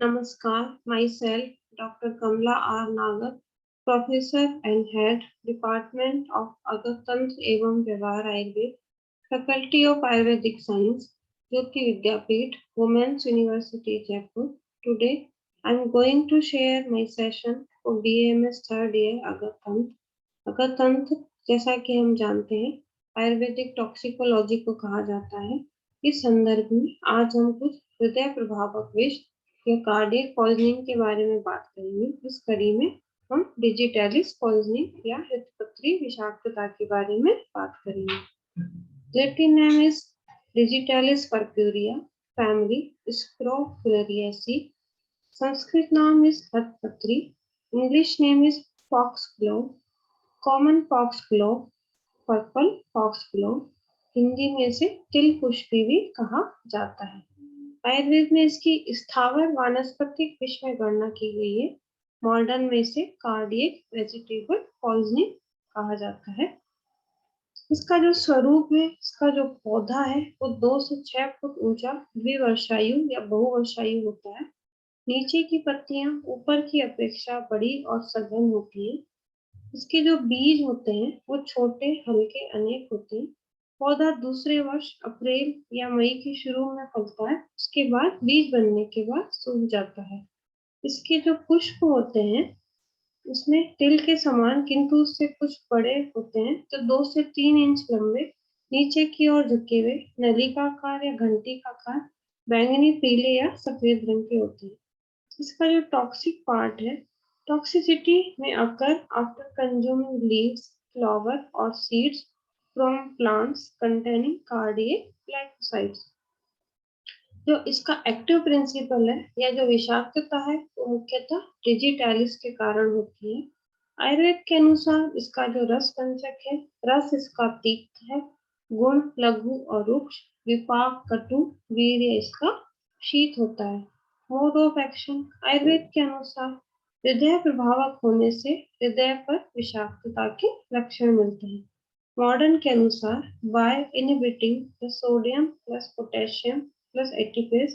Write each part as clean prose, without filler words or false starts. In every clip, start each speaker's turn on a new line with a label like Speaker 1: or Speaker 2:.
Speaker 1: Namaskar, myself, Dr. Kamla R. Nagar, Professor and Head, Department of Agatantra एवं व्यवहार Ayurveda, Faculty of Ayurvedic Science, Jyoti Vidyapeeth, Women's University, Jaipur. Today, I am going to share my session for BAMS third year Agatantra. अगरतंत्र जैसा कि हम जानते हैं Ayurvedic toxicology को कहा जाता है। इस संदर्भ में आज हम कुछ हृदय प्रभावक विष या कार्डियक पॉइजनिंग के बारे में बात करेंगे। इस कड़ी में हम डिजिटैलिस पॉइजनिंग या हृदयपत्री विषाक्तता के बारे में बात करेंगे। Latin name is digitalis purpurea, family scrophulariaceae. Sanskrit नाम इज हृदयपत्री, English name is foxglove, common foxglove, purple foxglove, Hindi में इसे तिल पुष्पी भी कहा जाता है। आयुर्वेद में इसकी स्थावर वानस्पतिक विष में गणना की गई है। मॉडर्न में इसे कार्डियक वेजिटेबल पॉइजनिंग कहा जाता है। इसका जो स्वरूप है, इसका जो पौधा है वो 2 से 6 फुट ऊंचा द्विवर्षायु या बहुवर्षायु होता है। नीचे की पत्तियां ऊपर की अपेक्षा बड़ी और सघन होती है। इसके जो बीज होते हैं वो छोटे हल्के अनेक होते हैं। पौधा दूसरे वर्ष अप्रैल या मई के शुरू में फलता है। उसके बाद बीज बनने के बाद सूख जाता है। इसके जो पुष्प होते हैं उसमें तिल के समान किंतु उससे कुछ बड़े होते हैं, तो 2 से 3 इंच लंबे, नीचे की ओर झुके हुए, नलिकाकार या घंटी का आकार, बैंगनी पीले या सफेद रंग के होते हैं। इसका जो टॉक्सिक पार्ट है, toxicity may occur after consuming leaves, flower or seeds from plants containing cardiac glycosides. जो इसका एक्टिव प्रिंसिपल है या जो विषाक्तता है वो मुख्यतः डिजिटैलिस के कारण होती है। आयुर्वेद के अनुसार इसका जो रस पंचक है, रस इसका तीक्त है, गुण लघु और रुक्ष, विपाक कटु, वीर्य इसका शीत होता है। मोड ऑफ एक्शन आयुर्वेद के अनुसार हृदय प्रभावक होने से हृदय पर विषाक्तता के लक्षण मिलते हैं। मॉडर्न के अनुसार by inhibiting the sodium plus potassium plus ATPase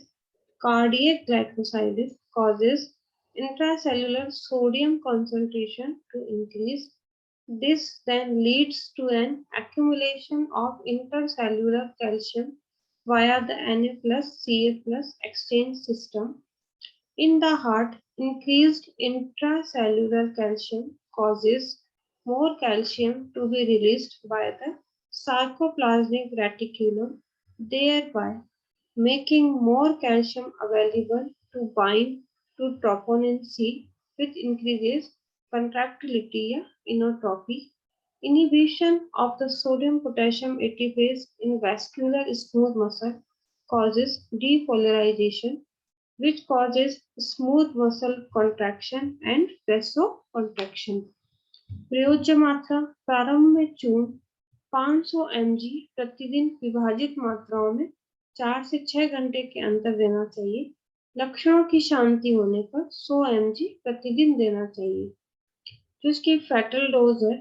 Speaker 1: cardiac glycosides causes intracellular sodium concentration to increase. This then leads to an accumulation of intercellular calcium via the Na plus Ca plus exchange system. In the heart, increased intracellular calcium causes more calcium to be released by the sarcoplasmic reticulum, thereby making more calcium available to bind to troponin C, which increases contractility या inotropy. Inhibition of the sodium-potassium ATPase in vascular smooth muscle causes depolarization, which causes smooth muscle contraction and vasocontraction. प्रयोज्य मात्रा प्रारंभ में चूर्ण 500 mg प्रतिदिन विभाजित मात्राओं में 4 से 6 घंटे के अंतर देना चाहिए। लक्षणों की शांति होने पर 100 mg प्रतिदिन देना चाहिए। जो इसकी फेटल डोज है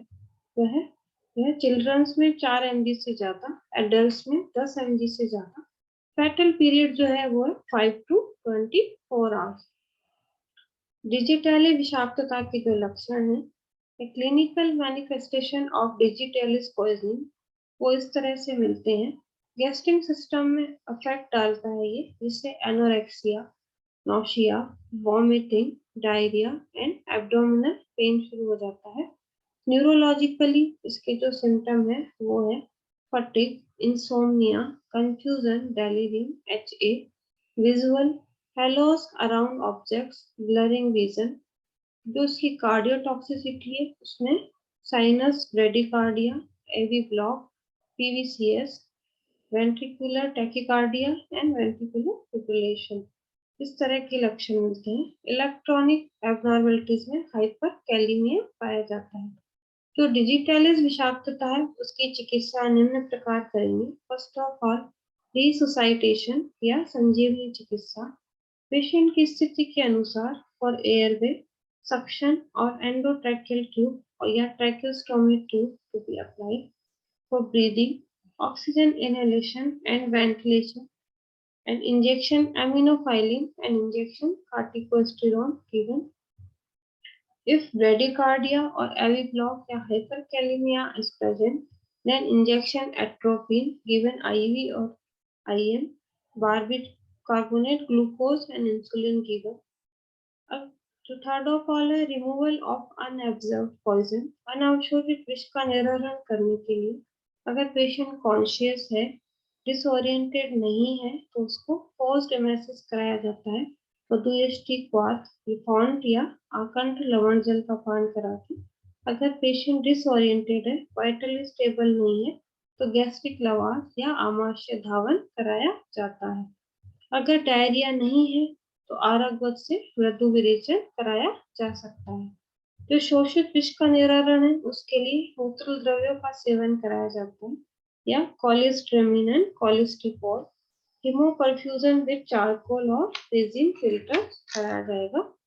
Speaker 1: वह चिल्ड्रंस में 4 mg से ज्यादा, एडल्ट्स में 10 mg से ज्यादा। फेटल पीरियड जो है वो 5 to 24 आवर्स। डिजिटैलिस विषाक्तता के जो लक्षण हैं, clinical manifestation of digitalis poisoning वो इस तरह से मिलते हैं। गैस्ट्रिक सिस्टम में अफेक्ट डालता है ये, जिससे anorexia, nausea, vomiting, diarrhoea and abdominal pain शुरू हो जाता है। न्यूरोलॉजिकली इसके जो सिम्टम है वो है fatigue, insomnia, confusion, delirium, HA, visual, halos around objects, blurring vision. जो इसकी कार्डियोटॉक्सिसिटी है उसमें sinus bradycardia, AV block, PVCS, ventricular tachycardia and ventricular fibrillation, इस तरह के लक्षण मिलते हैं। इलेक्ट्रॉनिक एबनॉर्मलिटीज में हाइपरकैलिमिया पाया जाता है। जो डिजिटैलिस विषाक्तता है उसकी चिकित्सा निम्न प्रकार करेंगे। फर्स्ट ऑफ ऑल रिसोसाइटेशन या संजीवनी चिकित्सा। पेशेंट की स्थिति के अनुसार फॉर एयरवे सक्शन और एंडोट्रैकियल ट्यूब और या tracheostomy tube to be applied. For breathing oxygen inhalation and ventilation an injection aminophylline, an injection corticosteroid given. If bradycardia or AV block or hyperkalemia is present, then injection atropine given IV or IM, bicarbonate, glucose and insulin given. अब जो third of all है removal of अनएब्जर्व्ड poison. अनावशोषित विष का निराकरण करने के लिए अगर पेशेंट कॉन्शियस है, डिसओरिएंटेड नहीं है, तो उसको पोस्ट एमेसिस कराया जाता है। मधुयष्टि क्वाथ, लिफॉन्ट या आकंठ लवण जल का पान करा के। अगर पेशेंट डिसओरिएंटेड है, वाइटली स्टेबल नहीं है, तो गैस्ट्रिक लवास या आमाशय धावन कराया जाता है। अगर डायरिया नहीं है, तो आरगवत से मृदु विरेचन कराया जा सकता है। जो शोषित विष का निराकरण है, उसके लिए मूत्र द्रव्यों का सेवन कराया जाता है या कोलेस्ट्रेमिन एंड कोलेस्टिकॉल। हीमोपर्फ्यूजन विद चारकोल और रेजिन फिल्टर कराया जाएगा।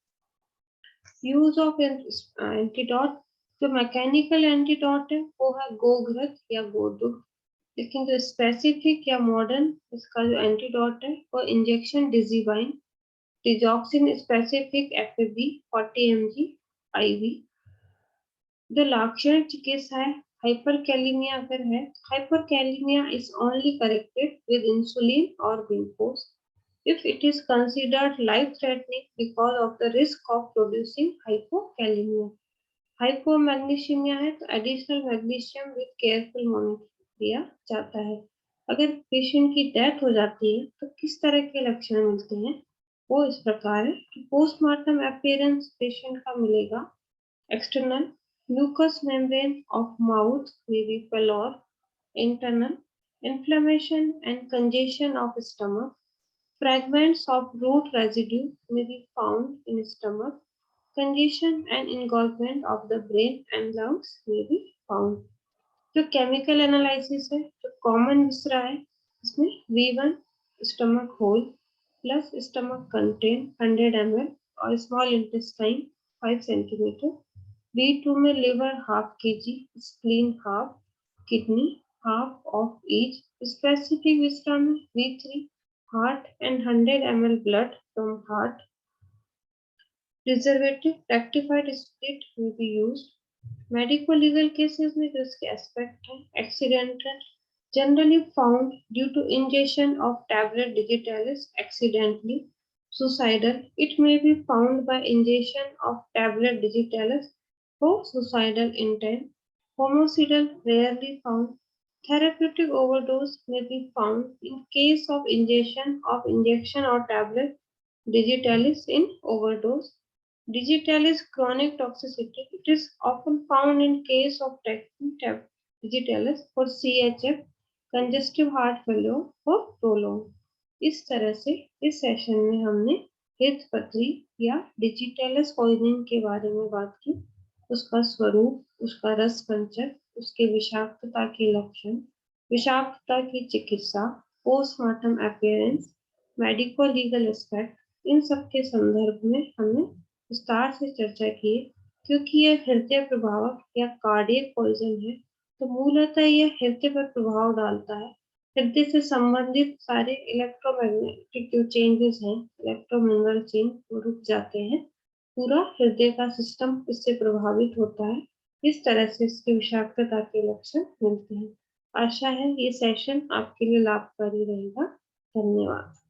Speaker 1: यूज ऑफ एंटीडोट, जो मैकेनिकल एंटीडोट है वो है गोघृत या गोदुग्ध, लेकिन जो स्पेसिफिक या मॉडर्न इसका जो एंटीडोट है वो injection Digibind, digoxin specific FAB 40 mg IV। जो लाक्षणिक चिकित्सा है, हाइपरकैलेमिया अगर है, hyperkalaemia is only corrected with insulin और glucose if it is considered life-threatening because of the risk of producing hypokalemia. Hypomagnesemia है तो additional magnesium with careful monitoring दिया जाता है। अगर पेशेंट की डेथ हो जाती है तो किस तरह के लक्षण मिलते हैं, वो इस प्रकार है कि पोस्टमार्टम अपीयरेंस पेशेंट का मिलेगा। External mucous membrane of mouth may be pallor, internal inflammation and congestion of stomach. Fragments of root residue may be found in stomach. Congestion and engulfment of the brain and lungs may be found. जो chemical analysis है, जो common विसरा है, इसमें V1 stomach whole plus stomach content 100 ml और small intestine 5 centimeter. B2 में liver half kg, spleen half, kidney half of each. Specific विसरा में V3 heart and 100 ml blood from heart. Preservative rectified split will be used. Medical legal cases में जो इसके aspect है, accidental generally found due to ingestion of tablet digitalis accidentally. Suicidal, it may be found by ingestion of tablet digitalis for suicidal intent. Homicidal, rarely found. Therapeutic overdose may be found in case of injection or tablet digitalis in overdose. Digitalis chronic toxicity, it is often found in case of taking digitalis for CHF, congestive heart failure for prolonged. इस तरह से इस session में हमने हृदय पथरी या digitalis poisoning के बारे में बात की, उसका स्वरूप, उसका रस पंचक, उसके विषाक्तता के लक्षण, विषाक्तता की चिकित्सा, postmortem appearance, medico legal aspect, इन सब के संदर्भ में हमने विस्तार से चर्चा की। क्योंकि यह हृदय प्रभावक या कार्डियक पॉइजन है, तो मूलतः यह हृदय पर प्रभाव डालता है। हृदय से संबंधित सारे इलेक्ट्रोमैग्नेटिक जो चेंजेस हैं, इलेक्ट्रोमिनरल चेंज, वो रुक जाते हैं। पूरा हृदय का सिस्टम इससे प्रभावित होता है। इस तरह से इसकी विषाक्तता के लक्षण मिलते हैं। आशा है ये सेशन आपके लिए लाभकारी रहेगा। धन्यवाद।